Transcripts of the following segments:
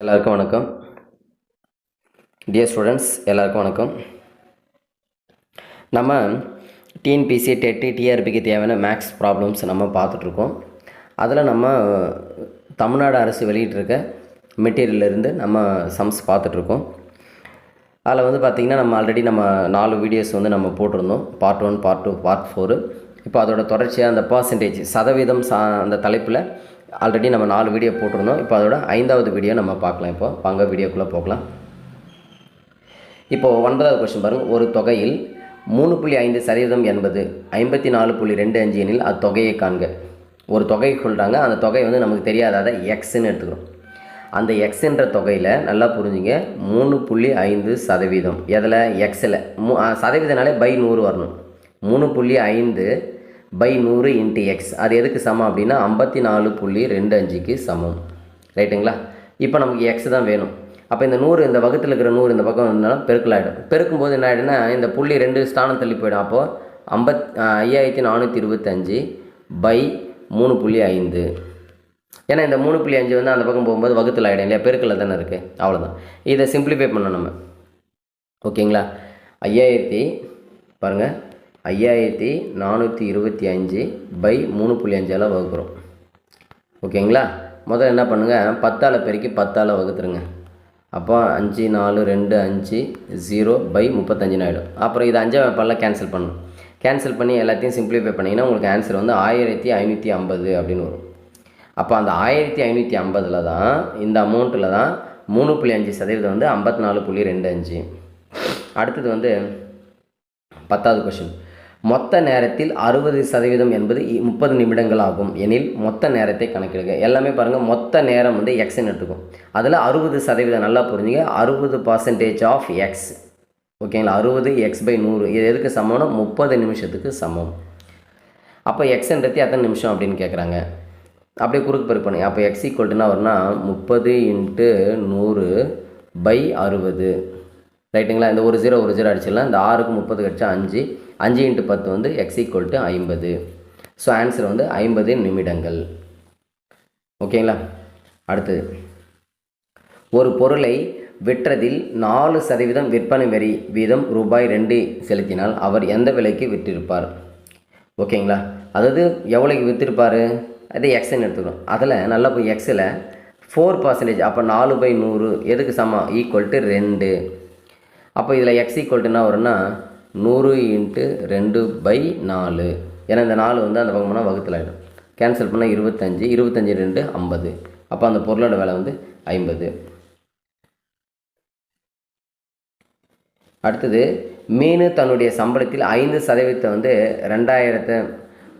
எல்லாருக்கும் வணக்கம். Dear students எல்லாருக்கும் வணக்கம். நம்ம டிஎன்பிசி டெட்டு டிஆர்பிக்கு தேவையான மேக்ஸ் ப்ராப்ளம்ஸ் நம்ம பார்த்துட்ருக்கோம். அதில் நம்ம தமிழ்நாடு அரசு வெளியிட்டிருக்க மெட்டீரியல்லேருந்து நம்ம சம்ஸ் பார்த்துட்ருக்கோம். அதில் வந்து பார்த்திங்கன்னா நம்ம ஆல்ரெடி நம்ம 4 வீடியோஸ் வந்து நம்ம போட்டிருந்தோம். Part 1, part 2, part 4. இப்போ அதோட தொடர்ச்சியாக அந்த பர்சன்டேஜ் சதவீதம் அந்த தலைப்பில் ஆல்ரெடி நம்ம 4 வீடியோ போட்டிருந்தோம். இப்போ அதோட 5வது வீடியோ நம்ம பார்க்கலாம். இப்போ வாங்க வீடியோக்குள்ளே போகலாம். இப்போது 9வது கொஸ்டின் பாருங்கள். ஒரு தொகையில் 3.5% என்பது 54.25 எனில் அத்தொகையை காண்க. ஒரு தொகை சொல்கிறாங்க. அந்த தொகை வந்து நமக்கு தெரியாத எக்ஸ்ன்னு எடுத்துக்கிறோம். அந்த எக்ஸ்ன்ற தொகையில் நல்லா புரிஞ்சுங்க. 3.5% எதில் எக்ஸில் சதவீதனாலே பை 100 வரணும். 3.5/100 இன்ட்டு எக்ஸ் அது எதுக்கு சமம் அப்படின்னா 54.25க்கு சமம். ரைட்டுங்களா? இப்போ நமக்கு எக்ஸ் தான் வேணும். அப்போ இந்த 100 இந்த வகுத்தில் இருக்கிற 100 இந்த பக்கம் இருந்தாலும் பெருக்கலாகிடும். பெருக்கும்போது என்ன ஆகிடும்னா இந்த புள்ளி 2 ஸ்தானம் தள்ளி போயிடும். அப்போது 5425/3.5. ஏன்னா இந்த 3.5 வந்து அந்த பக்கம் போகும்போது வகுத்தில் ஆகிடும் இல்லையா? பெருக்கில் தானே இருக்குது. அவ்வளோதான். இதை சிம்பிளிஃபை பண்ணோம் நம்ம. ஓகேங்களா? 5000 பாருங்கள், 5425/3.5 வகுக்கிறோம். ஓகேங்களா? முதல்ல என்ன பண்ணுங்கள், 10ஆல் பெருக்கி 10ஆல் வகுத்துருங்க. அப்போ 5 4 2 5 0/35 ஆகிடும். அப்புறம் இது 5 பல்ல கேன்சல் பண்ணணும். கேன்சல் பண்ணி எல்லாத்தையும் சிம்பிளிஃபை பண்ணிங்கன்னா உங்களுக்கு ஆன்சர் வந்து 1550 அப்படின்னு வரும். அப்போ அந்த 1550 தான் இந்த அமௌண்ட்டில் தான் 3.5% வந்து 54.25. அடுத்தது வந்து 10வது கொஷின். மொத்த நேரத்தில் 60% என்பது 30 நிமிடங்கள் ஆகும் எனில் மொத்த நேரத்தை கணக்கிடுங்க. எல்லாமே பாருங்கள், மொத்த நேரம் வந்து எக்ஸ்ன்னு எடுத்துக்கும். அதில் 60% நல்லா புரிஞ்சுங்க. 60% ஆஃப் எக்ஸ். ஓகேங்களா? 60x/100 இது எதுக்கு சமம்னா 30 நிமிஷத்துக்கு சமம். அப்போ எக்ஸ்ன்றது எத்தனை நிமிஷம் அப்படின்னு கேட்குறாங்க. அப்படியே குறுக்கு பெருக்கு பண்ணி அப்போ எக்ஸ் ஈக்குவல்ட்டுனா வரும்னா 30 × 100/60. ரைட்டுங்களா? இந்த ஒரு 0 அடிச்சிடலாம். இந்த 6க்கு 30 கிடச்சா 5 5 × 10 வந்து எக்ஸ் ஈக்குவல்ட்டு 50. ஸோ ஆன்சர் வந்து 50 நிமிடங்கள். ஓகேங்களா? அடுத்தது, ஒரு பொருளை விற்றதில் 4% விற்பனை வரி வீதம் ரூபாய் 2 செலுத்தினால் அவர் எந்த விலைக்கு விற்றிருப்பார்? ஓகேங்களா? அதாவது எவ்வளோக்கு விற்றிருப்பார் அது எக்ஸ்ன்னு எடுத்துக்கிறோம். அதில் நல்லா போய் எக்ஸில் 4%. அப்போ 4/100 எதுக்கு சமம்? ஈக்குவல்ட்டு 2. அப்போ இதில் எக்ஸ் ஈக்குவல்ட்டுனா வரும்னா 100 × 2/4. ஏன்னா இந்த 4 வந்து அந்த பக்கம் போனால் வகுத்தில் ஆகிடும். கேன்சல் பண்ணால் 25 25 2 50. அப்போ அந்த பொருளோட விலை வந்து 50. அடுத்தது, மீனு தன்னுடைய சம்பளத்தில் 5% வந்து 2000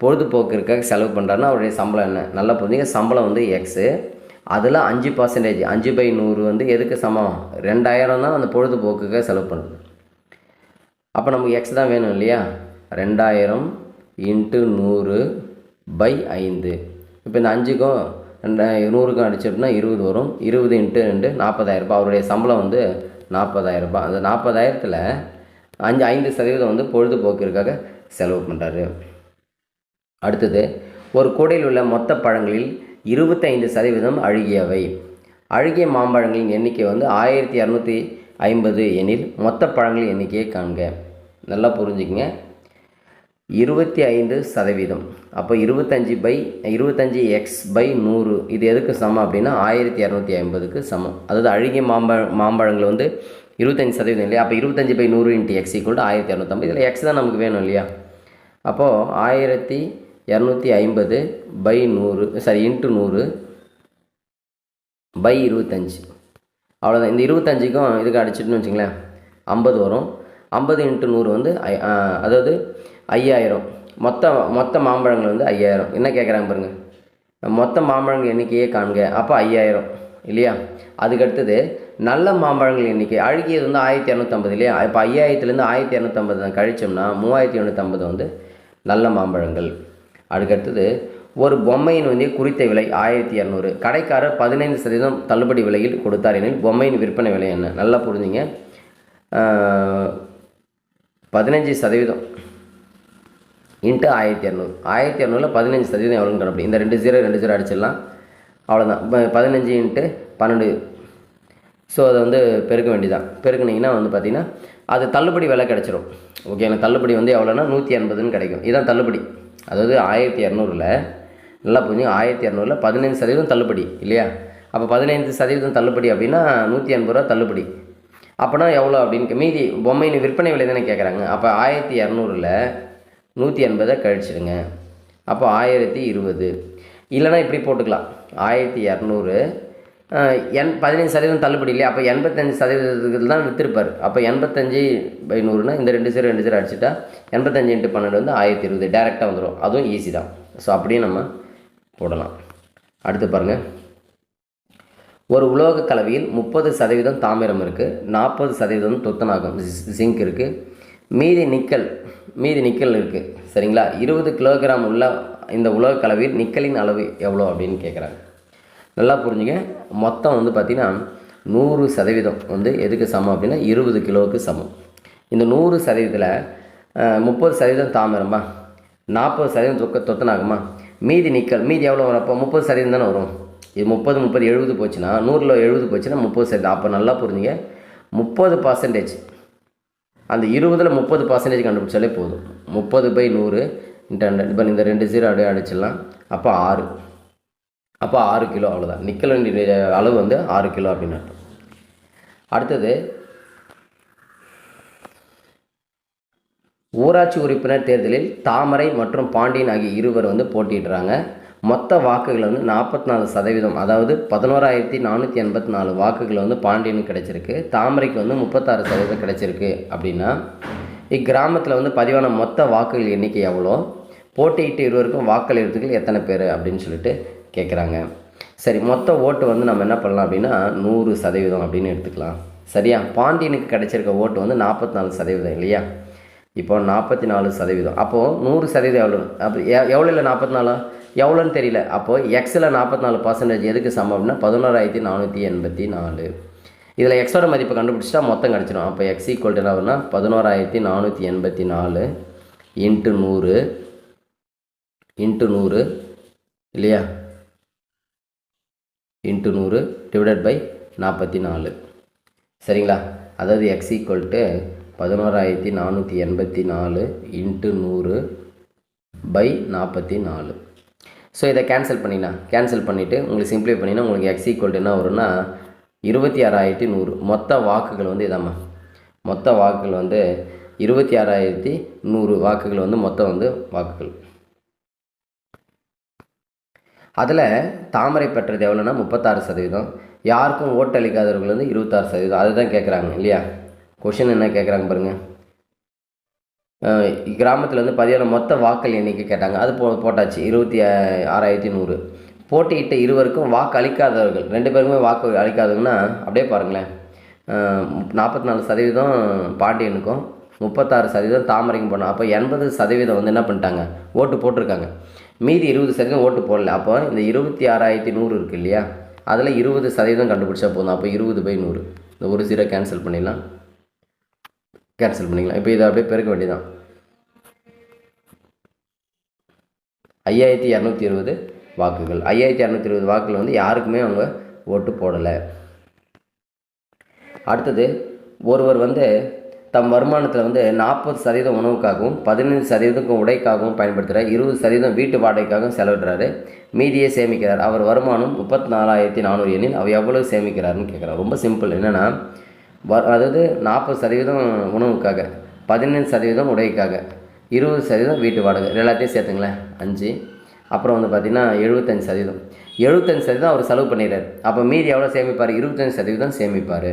பொழுதுபோக்கிற்காக செலவு பண்ணுறாருன்னா அவருடைய சம்பளம் என்ன? நல்லா புரிஞ்சுங்க. சம்பளம் வந்து எக்ஸு. அதில் 5% 5/100 வந்து எதுக்கு சமம்? 2000 தான் அந்த பொழுதுபோக்குக்காக செலவு பண்ணுறது. அப்போ நமக்கு எக்ஸ் தான் வேணும் இல்லையா? 2000 × 100/5. இப்போ இந்த 5க்கும் 100க்கும் அடிச்சிட்டோம்னா 20 வரும். 20 × 2 40,000 ரூபாய். அவருடைய சம்பளம் வந்து 40,000 ரூபாய். அந்த 40,000த்தில் 5% வந்து பொழுதுபோக்கிற்காக செலவு பண்ணுறாரு. அடுத்தது, ஒரு கூடையில் உள்ள மொத்த பழங்களில் 25% அழுகியவை. அழுகிய மாம்பழங்களின் எண்ணிக்கை வந்து 1250 எனில் மொத்த பழங்களின் எண்ணிக்கையை காண்க. நல்லா புரிஞ்சுக்கங்க. 25%. அப்போ 25x/100 இது எதுக்கு சமம் அப்படின்னா 1250க்கு சமம். அதாவது அழுகிய மாம்பழங்கள் வந்து 25% இல்லையா? அப்போ 25/100 × x = 1250. இதில் எக்ஸ் தான் நமக்கு வேணும் இல்லையா? அப்போது 1250/100 × 100/25. அவ்வளோதான். இந்த 25க்கும் இதுக்கு அடிச்சிட்டுன்னு வச்சுங்களேன் 50 வரும். 50 × 100 வந்து அதாவது 5000. மொத்த மாம்பழங்கள் வந்து 5000. என்ன கேட்குறாங்க பாருங்கள், மொத்த மாம்பழங்கள் எண்ணிக்கையே காண்க. அப்போ 5000 இல்லையா? அதுக்கடுத்தது நல்ல மாம்பழங்கள் எண்ணிக்கை. அழுகியது வந்து 1250 இல்லையா? இப்போ 5000லேருந்து 1250 கழிச்சோம்னா 3850 வந்து நல்ல மாம்பழங்கள். அதுக்கடுத்தது, ஒரு பொம்மையின் வந்து குறித்த விலை 1200. கடைக்காரர் 15% தள்ளுபடி விலையில் கொடுத்தார் எனில் பொம்மையின் விற்பனை விலை என்ன? நல்லா புரிஞ்சுங்க. 15% × 1200. 1200ல் 15% எவ்வளோன்னு கணப்படி. இந்த 2 0 அடிச்சிடலாம். அவ்வளோதான். 15 × 12 ஸோ அதை வந்து பெருக்க வேண்டியதான். பெருக்குனிங்கன்னா வந்து பார்த்திங்கன்னா அது தள்ளுபடி விலை கிடச்சிரும். ஓகேங்களா? தள்ளுபடி வந்து எவ்வளோனா 180ன்னு கிடைக்கும். இதுதான் தள்ளுபடி. அதாவது 1200ல் நல்லா புரிஞ்சுங்க, 1200ல் 15% தள்ளுபடி இல்லையா? அப்போ 15% தள்ளுபடி அப்படின்னா 180 ரூபா தள்ளுபடி. அப்போனா எவ்வளோ அப்படின்னு மீதி பொம்மை விற்பனை விலை தானே கேட்குறாங்க. அப்போ 1200ல் 180 கழிச்சிடுங்க. அப்போ 1020. இல்லைனா இப்படி போட்டுக்கலாம், 1200 15% தள்ளுபடி இல்லையா? அப்போ 85% தான் விற்றுருப்பார். அப்போ 85/100னா இந்த 2 0 அடிச்சுட்டா 85 × 12 வந்து 1020 டேரெக்டாக வந்துடும். அதுவும் ஈஸி தான். ஸோ அப்படியே நம்ம போடலாம். அடுத்து பாருங்கள், ஒரு உலோக கலவையில் 30% தாமிரம் இருக்குது, 40% துத்தநாகம் ஜிங்க் இருக்குது, மீதி நிக்கல் இருக்குது. சரிங்களா? 20 கிலோகிராம் உள்ள இந்த உலோக கலவையில் நிக்கலின் அளவு எவ்வளோ அப்படின்னு கேட்குறாங்க. நல்லா புரிஞ்சுங்க. மொத்தம் வந்து பார்த்திங்கன்னா 100% வந்து எதுக்கு சமம் அப்படின்னா 20 கிலோவுக்கு சமம். இந்த 100%ல் 30% தாமிரமா, 40% துத்தநாகமா, மீதி நிக்கல், மீதி எவ்வளோ வரும்? அப்போ 30% தானே வரும். இது 30 70 போச்சுன்னா 100ல் 70 போச்சுன்னா 30%. அப்போ நல்லா புரிஞ்சுங்க, 30% அந்த 20ல் 30% கண்டுபிடிச்சாலே போதும். 30/100 × 100. இப்போ இந்த 2 0 அப்படியே அடிச்சிடலாம். அப்போ 6 கிலோ. அவ்வளோதான். நிக்கலின் அளவு வந்து 6 கிலோ அப்படின்னு அர்த்தம். அடுத்தது, ஊராட்சி உறுப்பினர் தேர்தலில் தாமரை மற்றும் பாண்டியன் ஆகிய இருவர் வந்து போட்டியிடுறாங்க. மொத்த வாக்குகள் வந்து 44%, அதாவது 11,484 வாக்குகள் வந்து பாண்டியனுக்கு கிடைச்சிருக்கு. தாமரைக்கு வந்து 36% கிடைச்சிருக்கு. அப்படின்னா இக்கிராமத்தில் வந்து பதிவான மொத்த வாக்குகள் எண்ணிக்கை எவ்வளோ, போட்டியிட்டு இருவருக்கும் வாக்களிக்கிறதுக்கு எத்தனை பேர் அப்படின்னு சொல்லிட்டு கேட்குறாங்க. சரி, மொத்த ஓட்டு வந்து நம்ம என்ன பண்ணலாம் அப்படின்னா 100% அப்படின்னு எடுத்துக்கலாம். சரியா? பாண்டியனுக்கு கிடைச்சிருக்க ஓட்டு வந்து 44% இல்லையா? இப்போ 44%. அப்போது 100% எவ்வளோ? அப்போ எவ்வளோ இல்லை 44 எவ்வளோன்னு தெரியல. அப்போது எக்ஸில் 44% எதுக்கு சமம் அப்படின்னா 11,484. இதில் எக்ஸோட மதிப்பை கண்டுபிடிச்சிட்டா மொத்தம் கிடச்சிடும். அப்போ எக்ஸ் ஈக்குவல் என்ன வரும்னா 11,484 × 100 இல்லையா? × 100 /44. சரிங்களா? அதாவது எக்ஸ் ஈக்குவல் டு 11,484 × 100/44. ஸோ இதை கேன்சல் பண்ணிவிட்டு உங்களுக்கு சிம்பிளை பண்ணிங்கன்னா உங்களுக்கு எக்ஸ் ஈக்குவல் என்ன வரும்னா 26,100. மொத்த வாக்குகள் வந்து இதாம்மா. மொத்த வாக்குகள் வந்து 26,100 வாக்குகள் வந்து மொத்தம் வந்து வாக்குகள். அதில் தாமரை பெற்றது எவ்வளோன்னா 36%. யாருக்கும் ஓட்டு அளிக்காதவர்கள் வந்து 26%. அதுதான் கேட்குறாங்க இல்லையா? கொஷின் என்ன கேட்குறாங்க பாருங்கள். கிராமத்தில் வந்து பதிவான மொத்த வாக்கள் எண்ணிக்கை கேட்டாங்க. அது போட்டாச்சு 26,100. போட்டியிட்ட இருவருக்கும் வாக்கு அளிக்காதவர்கள் 2 பேருக்குமே வாக்கு அளிக்காதவங்கன்னா அப்படியே பாருங்களேன். 44% பாண்டியனுக்கும் 36% தாமரைக்கும் போனோம். அப்போ 80% வந்து என்ன பண்ணிட்டாங்க, ஓட்டு போட்டிருக்காங்க. மீதி 20% ஓட்டு போடல. அப்போ இந்த 26,100 இருக்குது இல்லையா, அதில் 20% கண்டுபிடிச்சா போதும். அப்போ 20/100. இந்த ஒரு 0 கேன்சல் பண்ணிக்கலாம். இப்போ இதை அப்படியே பெருக்க வேண்டியதான். 5,220 வாக்குகள். 5,220 வாக்குகள் வந்து யாருக்குமே அவங்க ஓட்டு போடலை. அடுத்தது, ஒருவர் வந்து தம் வருமானத்தில் வந்து 40% உணவுக்காகவும் 15% உடைக்காகவும் பயன்படுத்துகிறார். 20% வீட்டு வாடகைக்காகவும் செலவிடுறாரு. மீதியை சேமிக்கிறார். அவர் வருமானம் 34,400 எண்ணில் அவர் எவ்வளவு சேமிக்கிறாருன்னு கேட்குறார். ரொம்ப சிம்பிள். என்னென்னா, அதாவது 40% உணவுக்காக, 15% உடைக்காக, 20% வீட்டு வாடகை, எல்லாத்தையும் சேர்த்துங்களேன் 5. அப்புறம் வந்து பார்த்திங்கன்னா 75% அவர் செலவு பண்ணிடுறார். அப்போ மீதி எவ்வளோ சேமிப்பார்? 25% சேமிப்பார்.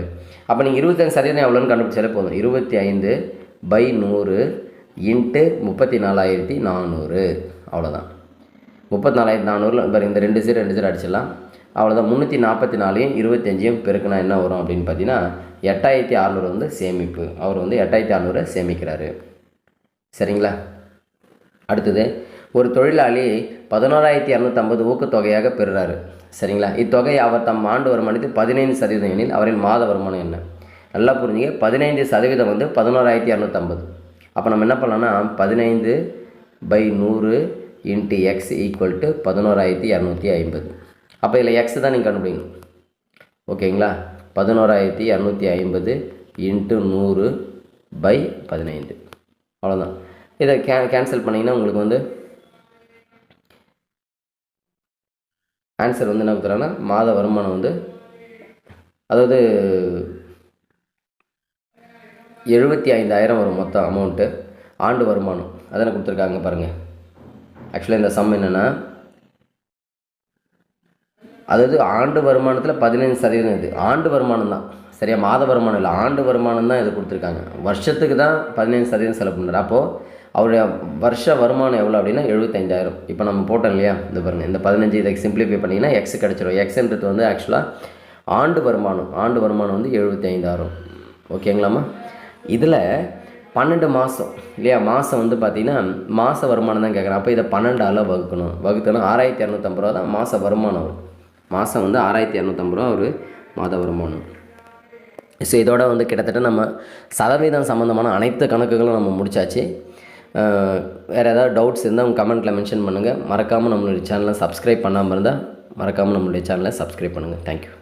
அப்போ நீங்கள் 25% எவ்வளோன்னு கண்டுபிடிச்சாலே போதும். 25/100 × 34,400. அவ்வளோதான். 34,400 இந்த 2 0 அடிச்சிடலாம். அவ்வளோதான். 344 25 பெருக்குனா என்ன வரும் அப்படின்னு பார்த்தீங்கன்னா 8,600 வந்து சேமிப்பு. அவர் வந்து 8,600 சேமிக்கிறாரு. சரிங்களா? அடுத்தது, ஒரு தொழிலாளி 11,250 ஊக்கத்தொகையாக பெறுறாரு. சரிங்களா? இத்தொகை அவர் தம் ஆண்டு வருமானத்தில் 15% எனில் அவரின் மாத வருமானம் என்ன? நல்லா புரிஞ்சுங்க. 15% வந்து 11,250. அப்போ நம்ம என்ன பண்ணலாம்னா 15/100 × x = 11,250. அப்போ இதில் எக்ஸ் தான் நீங்கள் கண்டுபிடிக்கணும். ஓகேங்களா? 11,250 இன்ட்டு 100/15. அவ்வளோதான். இதை கேன்சல் பண்ணிங்கன்னா உங்களுக்கு வந்து ஆன்சர் வந்து என்ன கொடுத்துறாங்கன்னா மாத வருமானம் வந்து அதாவது 75,000 வரும் மொத்தம் அமௌண்ட்டு. ஆண்டு வருமானம் அதனை கொடுத்துருக்காங்க பாருங்கள். ஆக்சுவலாக இந்த சம் என்னென்னா அதாவது ஆண்டு வருமானத்தில் 15% இது ஆண்டு வருமானம் தான், சரியா? மாத வருமானம் இல்லை, ஆண்டு வருமானம் தான் இது கொடுத்துருக்காங்க. வருஷத்துக்கு தான் 15% செலவு பண்ணுறாரு. அப்போது அவருடைய வருஷ வருமானம் எவ்வளோ அப்படின்னா 75,000. இப்போ நம்ம போட்டோம் இல்லையா, இந்த பாருங்கள், இந்த 15 இதை சிம்பிளிஃபை பண்ணிங்கன்னா எக்ஸ் கிடச்சிடும். எக்ஸ்ன்றது வந்து ஆக்சுவலாக ஆண்டு வருமானம் வந்து 75,000. ஓகேங்களாம்மா? இதில் 12 மாதம் இல்லையா, மாதம் வந்து பார்த்திங்கன்னா மாத வருமானம் தான் கேட்குறேன். அப்போ இதை 12ஆல் வகுத்தோன்னா 6,250 ரூபா தான் மாத வருமானம் வரும். மாதம் வந்து 6,250 ரூபா ஒரு மாத வருமானம். ஸோ இதோட வந்து கிட்டத்தட்ட நம்ம சதவீதம் சம்மந்தமான அனைத்து கணக்குகளும் நம்ம முடிச்சாச்சு. வேறு ஏதாவது டவுட்ஸ் இருந்தால் உங்கள் கமெண்ட்டில் மென்ஷன் பண்ணுங்கள். மறக்காமல் நம்மளுடைய சேனலை சப்ஸ்கிரைப் பண்ணாமல் இருந்தால் மறக்காமல் நம்மளுடைய சேனலை சப்ஸ்கிரைப் பண்ணுங்கள். தேங்க்யூ.